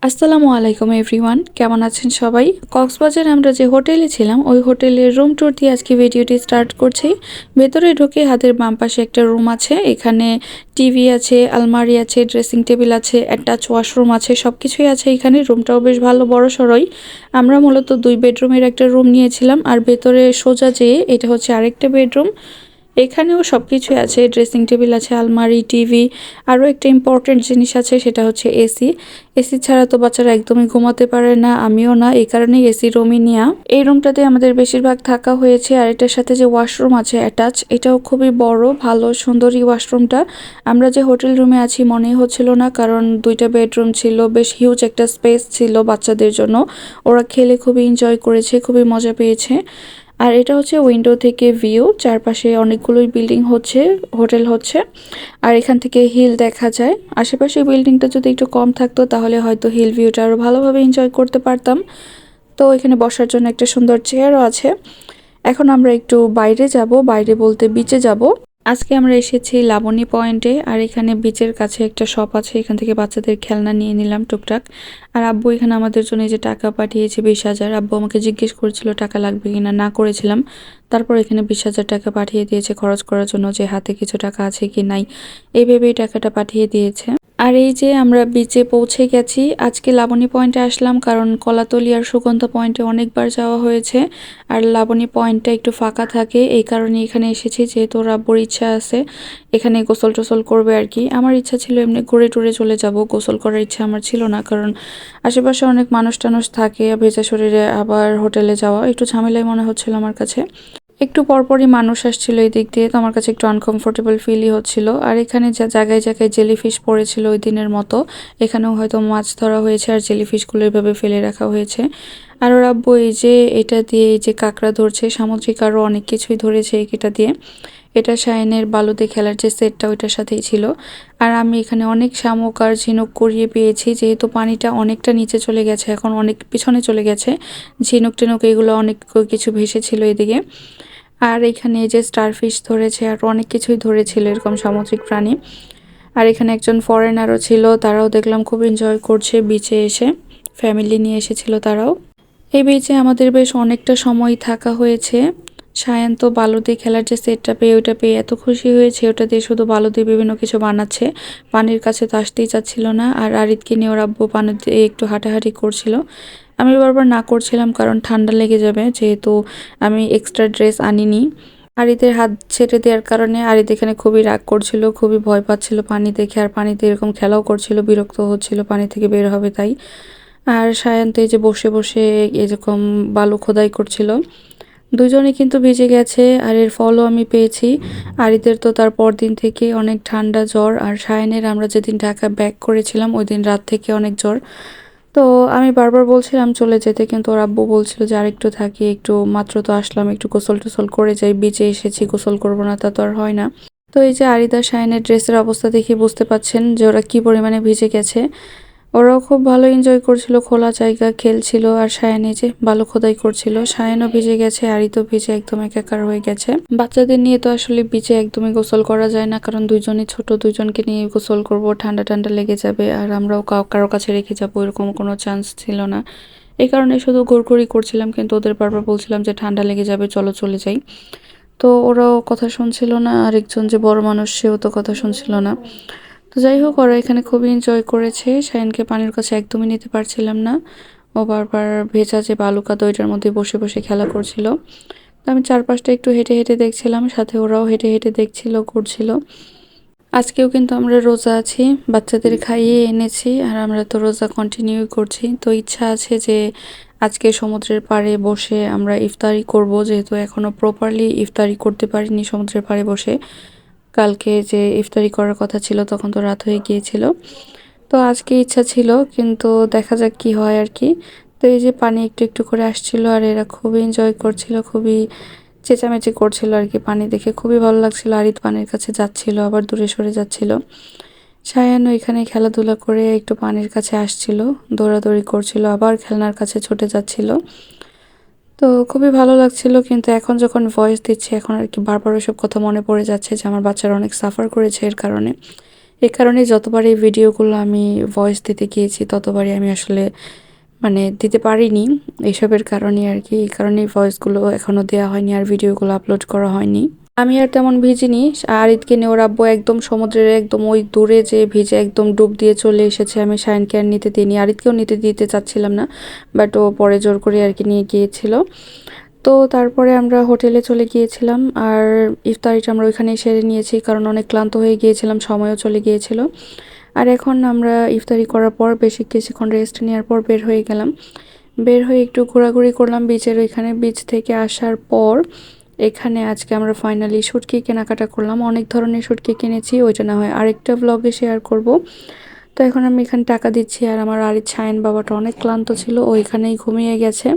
আসসালামু আলাইকুম এভরিওয়ান, কেমন আছেন সবাই? কক্সবাজারে আমরা যে হোটেলে ছিলাম ওই হোটেলের রুম ট্যুর দিয়ে আজকে ভিডিওটি স্টার্ট করছি। ভেতরে ঢুকে হাতের বাম পাশে একটা রুম আছে, এখানে টিভি আছে, আলমারি আছে, ড্রেসিং টেবিল আছে, অ্যাটাচ ওয়াশরুম আছে, সব কিছুই আছে এখানে। রুমটাও বেশ ভালো বড় সড়ই। আমরা মূলত 2 বেডরুমের একটা রুম নিয়েছিলাম, আর ভেতরে সোজা যেয়ে এটা হচ্ছে আরেকটা বেডরুম। এখানেও সব কিছুই আছে, ড্রেসিং টেবিল আছে, আলমারি, টিভি। আরও একটা ইম্পর্টেন্ট জিনিস আছে, সেটা হচ্ছে এসি। এসি ছাড়া তো বাচ্চারা একদমই ঘুমাতে পারে না, আমিও না, এই কারণেই এসি রুমই নেওয়া। এই রুমটাতে আমাদের বেশিরভাগ থাকা হয়েছে। আর এটার সাথে যে ওয়াশরুম আছে অ্যাটাচ, এটাও খুবই বড়, ভালো, সুন্দরী ওয়াশরুমটা। আমরা যে হোটেল রুমে আছি মনেই হচ্ছিল না, কারণ 2টা বেডরুম ছিল, বেশ হিউজ একটা স্পেস ছিল বাচ্চাদের জন্য। ওরা খেলে খুবই এনজয় করেছে, খুবই মজা পেয়েছে। আর এটা হচ্ছে উইন্ডো থেকে ভিউ, চারপাশে অনেকগুলোই বিল্ডিং হচ্ছে, হোটেল হচ্ছে। আর এখান থেকে হিল দেখা যায়। আশেপাশে বিল্ডিংটা যদি একটু কম থাকতো তাহলে হয়তো হিল ভিউটা আরও ভালোভাবে এনজয় করতে পারতাম। তো এখানে বসার জন্য একটা সুন্দর চেয়ারও আছে। এখন আমরা একটু বাইরে যাব, বাইরে বলতে বিচে যাব। আজকে আমরা এসেছি লাবণী পয়েন্টে, আর এখানে বিচের কাছে একটা শপ আছে, এখান থেকে বাচ্চাদের খেলনা নিয়ে নিলাম টুকটাক। আর আব্বু এখানে আমাদের জন্য এই যে টাকা পাঠিয়েছে 20,000। আব্বু আমাকে জিজ্ঞেস করেছিল টাকা লাগবে কিনা, না করেছিলাম। তারপর এখানে 20,000 টাকা পাঠিয়ে দিয়েছে খরচ করার জন্য, যে হাতে কিছু টাকা আছে কি নাই এই ভেবেই টাকাটা পাঠিয়ে দিয়েছে। আর এই যে আমরা বিচে পৌঁছে গেছি। আজকে লাবণী পয়েন্টে আসলাম কারণ কলাতলি আর সুগন্ধা পয়েন্টে অনেকবার যাওয়া হয়েছে, আর লাবণী পয়েন্টটা একটু ফাঁকা থাকে, এই কারণে এখানে এসেছি। যেহেতু রাব্বুর ইচ্ছা আছে এখানে গোসল টোসল করবে আর কি। আমার ইচ্ছা ছিল এমনি ঘুরে টুরে চলে যাব, গোসল করার ইচ্ছা আমার ছিল না, কারণ আশেপাশে অনেক মানুষ টানুষ থাকে, ভেজা শরীরে আবার হোটেলে যাওয়া একটু ঝামেলাই মনে হচ্ছিল আমার কাছে। একটু পরপরই মানুষ আসছিল এই দিক দিয়ে, তো আমার কাছে একটু আনকমফোর্টেবল ফিলই হচ্ছিল। আর এখানে যা জায়গায় জায়গায় জেলিফিশ পড়েছিল ওই দিনের মতো, এখানেও হয়তো মাছ ধরা হয়েছে আর জেলিফিশগুলো এভাবে ফেলে রাখা হয়েছে। আর ওর আব্বু এই যে এটা দিয়ে এই যে কাঁকড়া ধরছে, সামুদ্রিক আরও অনেক কিছুই ধরেছে এটা দিয়ে। এটা শাইনের বালুতে খেলার যে সেটটা ওইটার সাথেই ছিল। আর আমি এখানে অনেক শামুক আর ঝিনুক কুড়িয়ে পেয়েছি, যেহেতু পানিটা অনেকটা নিচে চলে গেছে, এখন অনেক পিছনে চলে গেছে। ঝিনুক টিনুক এগুলো অনেক কিছু ভেসেছিল এদিকে। আর এখানে এই যে স্টারফিশ ধরেছে আর অনেক কিছুই ধরেছিল এরকম সামুদ্রিক প্রাণী। আর এখানে একজন ফরেনারও ছিল, তারাও দেখলাম খুব এনজয় করছে বিচে এসে, ফ্যামিলি নিয়ে এসেছিল তারাও। এই বিচে আমাদের বেশ অনেকটা সময় থাকা হয়েছে। সায়ান তো বালু দিয়ে খেলার যে সেটটা পেয়ে ওইটা পেয়ে এত খুশি হয়েছে, ওটা দিয়ে শুধু বালু দিয়ে বিভিন্ন কিছু বানাচ্ছে, পানির কাছে তো আসতেই চাচ্ছিল না। আর আরিতকে নিয়ে ওর আব্বু পানি দিয়ে একটু হাঁটাহাঁটি করছিল। আমি বারবার না করছিলাম কারণ ঠান্ডা লেগে যাবে, যেহেতু আমি এক্সট্রা ড্রেস আনিনি। আরিদের হাত ছেড়ে দেওয়ার কারণে আরিদ এখানে খুবই রাগ করছিল, খুবই ভয় পাচ্ছিল পানি দেখে, আর পানিতে এরকম খেলাও করছিল, বিরক্ত হচ্ছিল পানি থেকে বের হবে তাই। আর সায়ান্ত এই যে বসে বসে এরকম বালু খোদাই করছিল। দুজনে কিন্তু ভিজে গেছে, আর এর ফলও আমি পেয়েছি। আরিদের তো তার পরদিন থেকে অনেক ঠান্ডা জ্বর, আর সায়ানের আমরা যেদিন ঢাকা ব্যাক করেছিলাম ওই দিন রাত থেকে অনেক জ্বর। তো আমি বারবার বলছিলাম চলে যেতে, কিন্তু ওর আব্বু বলছিল যে আরেকটু থাকি, একটু মাত্র তো আসলাম, একটু গোসল টোসল করে যাই, বিচে এসেছি গোসল করবো না তা তো আর হয় না। তো এই যে আরিদা শাইনের ড্রেসের অবস্থা দেখে বুঝতে পাচ্ছেন যে ওরা কি পরিমাণে ভিজে গেছে। ওরাও খুব ভালো এনজয় করছিল, খোলা জায়গা খেলছিল, আর সায়ান এই যে বালু খোদাই করছিল। সায়ানও ভিজে গেছে, আরিতও ভিজে একদম একাকার হয়ে গেছে। বাচ্চাদের নিয়ে তো আসলে বিচে একদমই গোসল করা যায় না, কারণ দুইজনই ছোট, দুইজনকে নিয়ে গোসল করব, ঠান্ডা ঠান্ডা লেগে যাবে, আর আমরাও কারো কাছে রেখে যাবো এরকম কোনো চান্স ছিল না। এই কারণে শুধু ঘোরাঘুরি করছিলাম, কিন্তু ওদের বারবার বলছিলাম যে ঠান্ডা লেগে যাবে, চলো চলে যাই। তো ওরাও কথা শুনছিল না, আরেকজন যে বড় মানুষ সেও তো কথা শুনছিল না। তো যাই হোক, ওরা এখানে খুবই এনজয় করেছে। শাহিনকে পানির কাছে একদমই নিতে পারছিলাম না, ও বারবার ভেজা যে বালুকা দইটার মধ্যে বসে বসে খেলা করছিল। তো আমি চারপাশটা একটু হেঁটে হেঁটে দেখছিলাম, সাথে ওরাও হেঁটে হেঁটে দেখছিল, ঘুরছিল। আজকেও কিন্তু আমরা রোজা আছি, বাচ্চাদের খাইয়ে এনেছি, আর আমরা তো রোজা কন্টিনিউ করছি। তো ইচ্ছা আছে যে আজকে সমুদ্রের পাড়ে বসে আমরা ইফতারি করব, যেহেতু এখনো প্রপারলি ইফতারি করতে পারিনি সমুদ্রের পাড়ে বসে। কালকে যে ইফতারি করার কথা ছিল তখন তো রাত হয়ে গিয়েছিল। তো আজকে ইচ্ছা ছিল, কিন্তু দেখা যাক কি হয় আর কি। তো এই যে পানি একটু একটু করে আসছিল, আর এরা খুবই এনজয় করছিল, খুবই চেঁচামেচি করছিল আর কি। পানি দেখে খুবই ভালো লাগছিল। আরিত পানির কাছে যাচ্ছিল, আবার দূরে সরে যাচ্ছিল। সায়ানও এখানে খেলাধুলা করে একটু পানির কাছে আসছিল, দৌড়াদৌড়ি করছিল, আবার খেলনার কাছে ছুটে যাচ্ছিল। তো খুবই ভালো লাগছিল, কিন্তু এখন যখন ভয়েস দিচ্ছি এখন আর কি বারবার ওইসব কথা মনে পড়ে যাচ্ছে যে আমার বাচ্চারা অনেক সাফার করেছে এর কারণে। এই কারণে যতবার এই ভিডিওগুলো আমি ভয়েস দিতে গিয়েছি ততবারই আমি আসলে মানে দিতে পারিনি এসবের কারণে আর কি। এই কারণে ভয়েসগুলো এখনও দেওয়া হয়নি আর ভিডিওগুলো আপলোড করা হয়নি। আমি আর তেমন ভিজিনি। আরিতকে নিয়ে ওর আব্বু একদম সমুদ্রের একদম ওই দূরে যে ভিজে একদম ডুব দিয়ে চলে এসেছে। আমি শায়নকে আর নিতে দিইনি, আরিতকেও নিতে দিতে চাচ্ছিলাম না, বাট ও পরে জোর করে আর কি নিয়ে গিয়েছিল। তো তারপরে আমরা হোটেলে চলে গিয়েছিলাম আর ইফতারিটা আমরা ওইখানেই সেরে নিয়েছি, কারণ অনেক ক্লান্ত হয়ে গিয়েছিলাম, সময়ও চলে গিয়েছিল। আর এখন আমরা ইফতারি করার পর কিছুক্ষণ রেস্ট নেওয়ার পর বের হয়ে গেলাম। বের হয়ে একটু ঘোরাঘুরি করলাম বিচের ওইখানে। বিচ থেকে আসার পর এখানে আজকে আমরা ফাইনালি শুটকি কেনাকাটা করলাম। অনেক ধরনের শুটকি কিনেছি, ওইটা না হয় আরেকটা ব্লগে শেয়ার করব। তো এখন আমি এখানে টাকা দিচ্ছি আর আমার আরিত ছায়েন বাবাটা অনেক ক্লান্ত ছিল, ওইখানেই ঘুমিয়ে গেছে।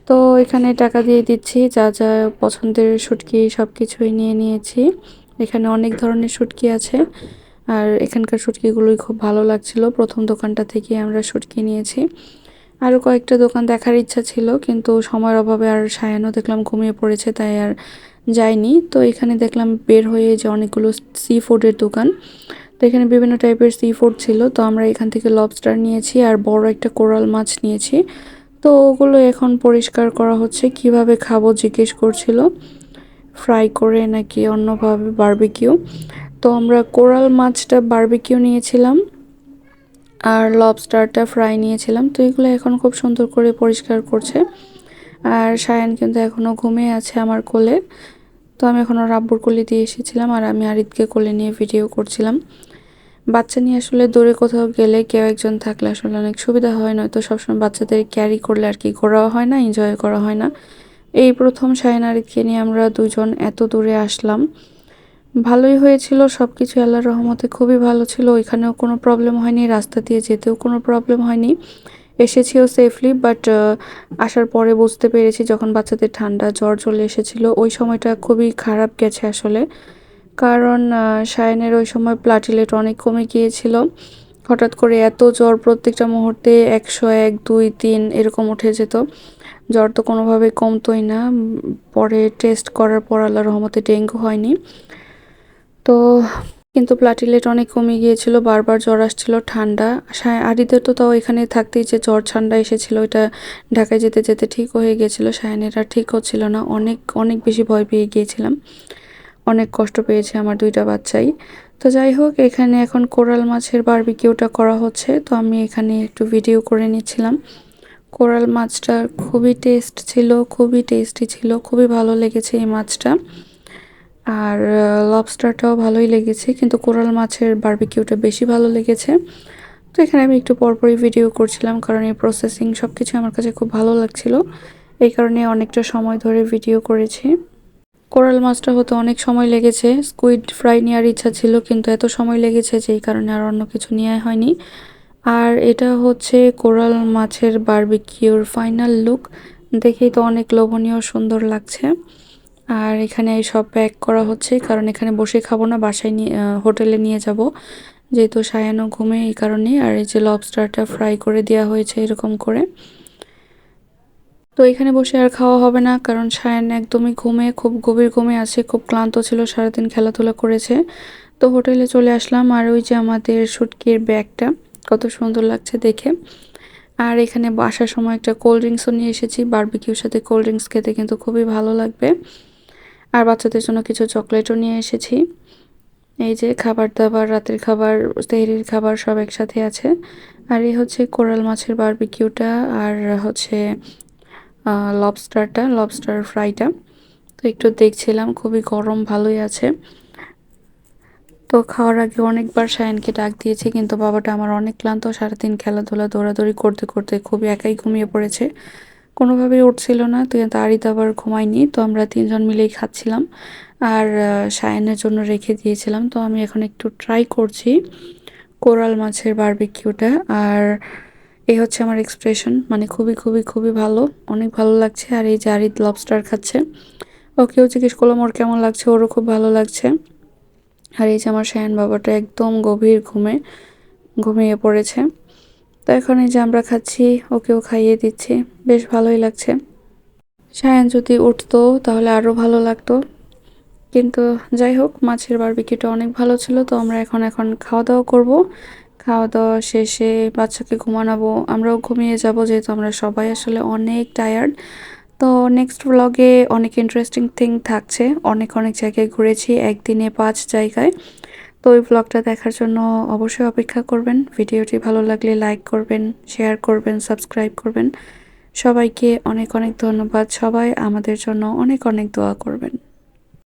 তো এখানে টাকা দিয়ে দিচ্ছি, যা যা পছন্দের শুটকি সব কিছুই নিয়ে নিয়েছি। এখানে অনেক ধরনের শুটকি আছে আর এখানকার শুটকিগুলোই খুব ভালো লাগছিল। প্রথম দোকানটা থেকে আমরা শুটকি নিয়েছি। আরও কয়েকটা দোকান দেখার ইচ্ছা ছিল, কিন্তু সময়ের অভাবে আর সায়ানও দেখলাম ঘুমিয়ে পড়েছে, তাই আর যাইনি। তো এখানে দেখলাম বের হয়ে যে অনেকগুলো সি ফুডের দোকান। তো এখানে বিভিন্ন টাইপের সি ফুড ছিল। তো আমরা এখান থেকে লবস্টার নিয়েছি আর বড় একটা কোরাল মাছ নিয়েছি। তো ওগুলো এখন পরিষ্কার করা হচ্ছে। কিভাবে খাবো জিজ্ঞেস করছিল, ফ্রাই করে নাকি অন্যভাবে বারবিকিউ। তো আমরা কোরাল মাছটা বারবিকিউ নিয়েছিলাম আর লবস্টারটা ফ্রাই নিয়েছিলাম। তো এগুলো এখন খুব সুন্দর করে পরিষ্কার করছে। আর সায়ান কিন্তু এখনও ঘুমিয়ে আছে আমার কোলে। তো আমি এখন ওর আব্বুর কোলে দিয়ে এসেছিলাম আর আমি আরিতকে কোলে নিয়ে ভিডিও করছিলাম। বাচ্চা নিয়ে আসলে দূরে কোথাও গেলে কেউ একজন থাকলে আসলে অনেক সুবিধা হয়, নয়তো সবসময় বাচ্চাদের ক্যারি করলে আর কি ঘোরাও হয় না, এনজয় করা হয় না। এই প্রথম সায়ান আরিতকে নিয়ে আমরা দুজন এত দূরে আসলাম। ভালোই হয়েছিল সব কিছু, আল্লাহর রহমতে খুবই ভালো ছিল। ওইখানেও কোনো প্রবলেম হয়নি, রাস্তা দিয়ে যেতেও কোনো প্রবলেম হয়নি, এসেছিও সেফলি। বাট আসার পরে বুঝতে পেরেছি যখন বাচ্চাদের ঠান্ডা জ্বর চলে এসেছিল, ওই সময়টা খুবই খারাপ গেছে আসলে। কারণ সায়নের ওই সময় প্লাটিলেট অনেক কমে গিয়েছিল। হঠাৎ করে এত জ্বর, প্রত্যেকটা মুহূর্তে 101, 2, 3 এরকম উঠে যেত। জ্বর তো কোনোভাবে কমতোই না। পরে টেস্ট করার পর আল্লাহর রহমতে ডেঙ্গু হয়নি। তো কিন্তু প্লাটিলেট অনেক কমে গিয়েছিল, বারবার জ্বর আসছিল, ঠান্ডা। আরিদের তো তাও এখানে থাকতেই যে জ্বর ঠান্ডা এসেছিল, ওইটা ঢাকায় যেতে যেতে ঠিক হয়ে গিয়েছিল। সায়নের আর ঠিক হচ্ছিল না, অনেক অনেক বেশি ভয় পেয়ে গিয়েছিলাম। অনেক কষ্ট পেয়েছে আমার দুইটা বাচ্চাই। তো যাই হোক, এখানে এখন কোরাল মাছের বারবিকিউটা করা হচ্ছে। তো আমি এখানে একটু ভিডিও করে নিচ্ছিলাম। কোরাল মাছটা খুবই টেস্ট ছিল, খুবই টেস্টি ছিল, খুবই ভালো লেগেছে এই মাছটা। আর লবস্টারটাও ভালোই লেগেছে, কিন্তু কোরাল মাছের বারবিকিউটা বেশি ভালো লেগেছে। তো এখানে আমি একটু পরপরই ভিডিও করছিলাম, কারণ এই প্রসেসিং সব কিছু আমার কাছে খুব ভালো লাগছিল। এই কারণে অনেকটা সময় ধরে ভিডিও করেছি। কোরাল মাছটা হতে অনেক সময় লেগেছে। স্কুইড ফ্রাই নেওয়ার ইচ্ছা ছিল, কিন্তু এত সময় লেগেছে যে এই কারণে আর অন্য কিছু নেওয়া হয়নি। আর এটা হচ্ছে কোরাল মাছের বারবিকিউর ফাইনাল লুক। দেখেই তো অনেক লোভনীয় সুন্দর লাগছে। আর এখানে সব প্যাক করা হচ্ছে, কারণ এখানে বসে খাবো না, বাসায় নিয়ে হোটেলে নিয়ে যাব, যেহেতু সায়ানো ঘুমে এই কারণে। আর এই যে লবস্টারটা ফ্রাই করে দেওয়া হয়েছে এরকম করে। তো এখানে বসে আর খাওয়া হবে না, কারণ সায়ান একদমই ঘুমে, খুব গভীর ঘুমে আছে, খুব ক্লান্ত ছিল, সারাদিন খেলাধুলা করেছে। তো হোটেলে চলে আসলাম। আর ওই যে আমাদের শুটকির ব্যাগটা কত সুন্দর লাগছে দেখে। আর এখানে আসার সময় একটা কোল্ড ড্রিঙ্কসও নিয়ে এসেছি। বারবিকিউর সাথে কোল্ড ড্রিঙ্কস খেতে কিন্তু খুবই ভালো লাগবে। আর বাচ্চাদের জন্য কিছু চকলেটও নিয়ে এসেছি। এই যে খাবার দাবার, রাতের খাবার, সেহরির খাবার সব একসাথে আছে। আর এই হচ্ছে কোরাল মাছের বারবিকিউটা আর হচ্ছে লবস্টার ফ্রাইটা। তো একটু দেখছিলাম, খুবই গরম, ভালোই আছে। তো খাওয়ার আগে অনেকবার সায়ানকে ডাক দিয়েছি, কিন্তু বাবাটা আমার অনেক ক্লান্ত, সারাদিন খেলাধুলা দৌড়াদৌড়ি করতে করতে খুবই একাই ঘুমিয়ে পড়েছে, কোনোভাবেই উঠছিল না। তো তারই তো আবার ঘুমায়নি। তো আমরা তিনজন মিলেই খাচ্ছিলাম আর সায়ানের জন্য রেখে দিয়েছিলাম। তো আমি এখন একটু ট্রাই করছি কোরাল মাছের বারবিকিউটা। আর এই হচ্ছে আমার এক্সপ্রেশন, মানে খুবই খুবই খুবই ভালো, অনেক ভালো লাগছে। আর এই যে আরিদ লবস্টার খাচ্ছে, ওকেও জিজ্ঞেস করলাম ওর কেমন লাগছে, ওরও খুব ভালো লাগছে। আর এই যে আমার সায়ান বাবাটা একদম গভীর ঘুমিয়ে পড়েছে। তো এখন এই যে আমরা খাচ্ছি, ওকেও খাইয়ে দিচ্ছি, বেশ ভালোই লাগছে। সায়ান যদি উঠতো তাহলে আরও ভালো লাগতো। কিন্তু যাই হোক মাছের বারবিকিউটা অনেক ভালো ছিল। তো আমরা এখন খাওয়া দাওয়া করব। খাওয়া দাওয়া শেষে বাচ্চাকে ঘুমানাবো, আমরাও ঘুমিয়ে যাব যেহেতু আমরা সবাই আসলে অনেক টায়ার্ড। তো নেক্সট ব্লগে অনেক ইন্টারেস্টিং থিং থাকছে, অনেক জায়গায় ঘুরেছি একদিনে 5 জায়গায়। তো ওই ব্লগটা দেখার জন্য অবশ্যই অপেক্ষা করবেন। ভিডিওটি ভালো লাগলে লাইক করবেন, শেয়ার করবেন, সাবস্ক্রাইব করবেন। সবাইকে অনেক ধন্যবাদ। সবাই আমাদের জন্য অনেক দোয়া করবেন।